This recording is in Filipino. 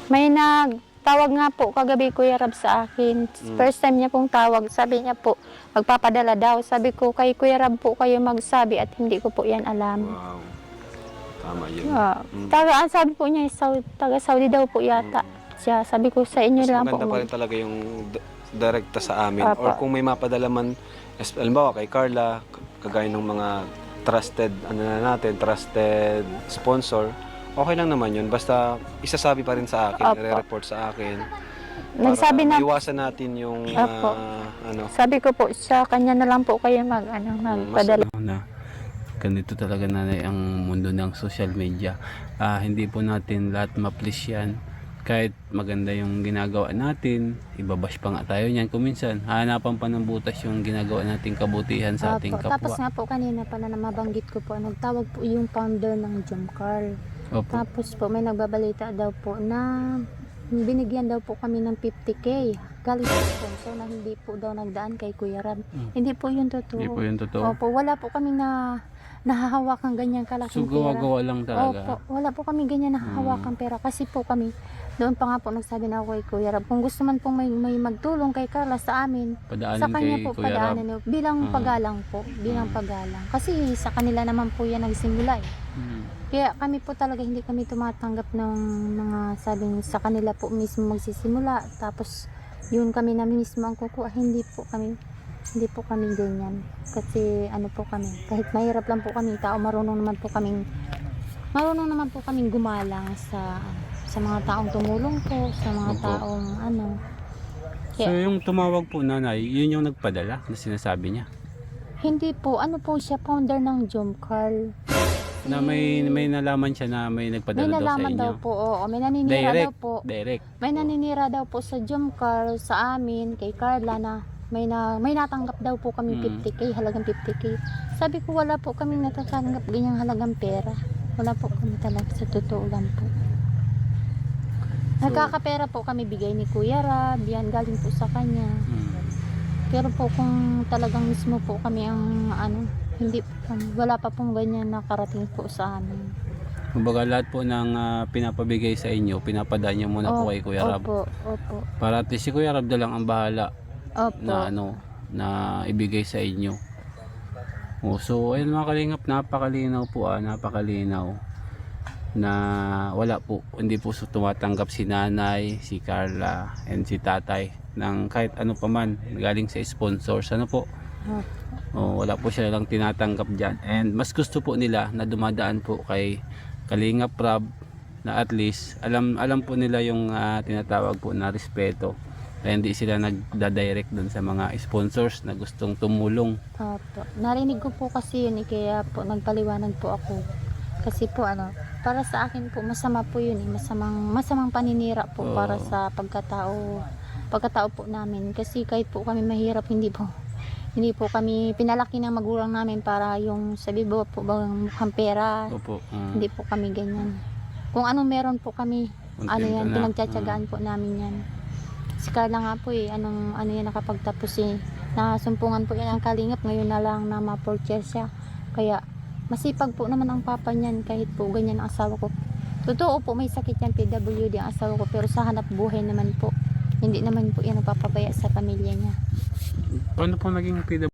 May nagtawag nga po kagabi Kuya Rab sa akin. First time niya pong tawag. Sabi niya po, magpapadala daw. Sabi ko, kay Kuya Rab po kayo magsabi at hindi ko po yan alam. Wow. Tama yun. Ang sabi po niya, taga Saudi daw po yata. Siya, sabi ko sa inyo Mas lang po. maganda pa rin talaga yung direkta sa amin. Apa. Or kung may mapadala man, halimbawa kay Carla, kagaya ng mga trusted, trusted sponsor, okay lang naman yun. Basta isasabi pa rin sa akin, Apa. i-report sa akin. Nagsabi na, iwasan natin yung Apo. ano. sabi ko po, sa kanya na lang po kayo magpadala. Na ganito talaga nanay ang mundo ng social media. Hindi po natin lahat ma-please yan. Kahit maganda yung ginagawa natin, ibabash pa nga tayo niyan. Kung minsan, hahanapan pa ng butas yung ginagawa nating kabutihan sa ating Opo. Tapos kapwa. nga po kanina pala na mabanggit ko po, nagtawag po yung founder ng Jomcar. Opo. Tapos po may nagbabalita daw po na binigyan daw po kami ng 50K. Galing sa sponsor na hindi po daw nagdaan kay Kuya Rab. Hindi po yun totoo. Hindi po yun totoo. Opo, wala po kami na nahahawakan ganyan kalaking So pera. gawa-gawa lang talaga. Opo, wala po kami ganyan nahahawakan pera kasi po kami doon pa nga po nagsabi na ako kay Kuya Rab, kung gusto man pong may magtulong kay Carla sa amin, Padaanin sa kanya kay po Kuya Rab. padaanin niyo, bilang pagalang po, bilang pagalang. Kasi sa kanila naman po yan nagsimula eh. Kaya kami po talaga hindi kami tumatanggap ng mga sabing sa kanila po mismo magsisimula. Tapos yun kami na mismo ang kukuha. Hindi po kami ganyan. Kasi ano po kami, kahit mahirap lang po kami tao, marunong naman po kaming gumalang sa mga taong tumulong po, sa mga Opo. taong ano. So yung tumawag po nanay, yun yung nagpadala na sinasabi niya. Hindi po, ano po siya, founder ng Jomcar. Na may nalaman siya na may nagpadala May daw sa nalaman inyo. daw po, oo. May naninira daw po. Direct. May naninira daw po sa Jomcar sa amin, kay Carla na may natanggap daw po kami 50K, halagang 50K. Sabi ko wala po kaming natatanggap ganyang halagang pera. Wala po kami talaga, sa totoo lang po. Nagkakapera po kami bigay ni Kuya Rab, yan galing po sa kanya. Pero po kung talagang mismo po kami ang hindi wala pa pong ganyan nakarating po sa amin. Kumbaga lahat po ng pinapabigay sa inyo, pinapadaan niyo muna po kay Kuya Rab. Opo. Para at least si Kuya Rab na lang ang bahala Opo. na ibigay sa inyo. So ayun mga kalingap, napakalinaw po napakalinaw na wala po, hindi po tumatanggap si nanay, si Carla, and si tatay ng kahit ano pa man galing sa sponsors. Ano po? Wala po siya lang tinatanggap dyan. And mas gusto po nila na dumadaan po kay Kalingap Rab na at least alam po nila yung tinatawag po na respeto. Kaya hindi sila nagda-direct dun sa mga sponsors na gustong tumulong. Opo. Narinig ko po kasi yun kaya po nagpaliwanag po ako. Kasi po para sa akin po masama po yun masamang paninira po para sa pagkatao po namin. Kasi kahit po kami mahirap, hindi po kami pinalaki ng magulang namin para yung sabi po bang mukhang pera. Opo. Hindi po kami ganyan. Kung ano meron po kami, yan, pinagtsatsagaan po namin yan. Si Carla nga po ano yan nakapagtapos nasumpungan po yan ang Kalingap, ngayon na lang na ma-purchase siya. Kaya masipag po naman ang papa niyan kahit po ganyan ang asawa ko. Totoo po may sakit yan, PWD ang asawa ko, pero sa hanap buhay naman po. Hindi naman po yan napapabaya sa pamilya niya. Paano po naging PW?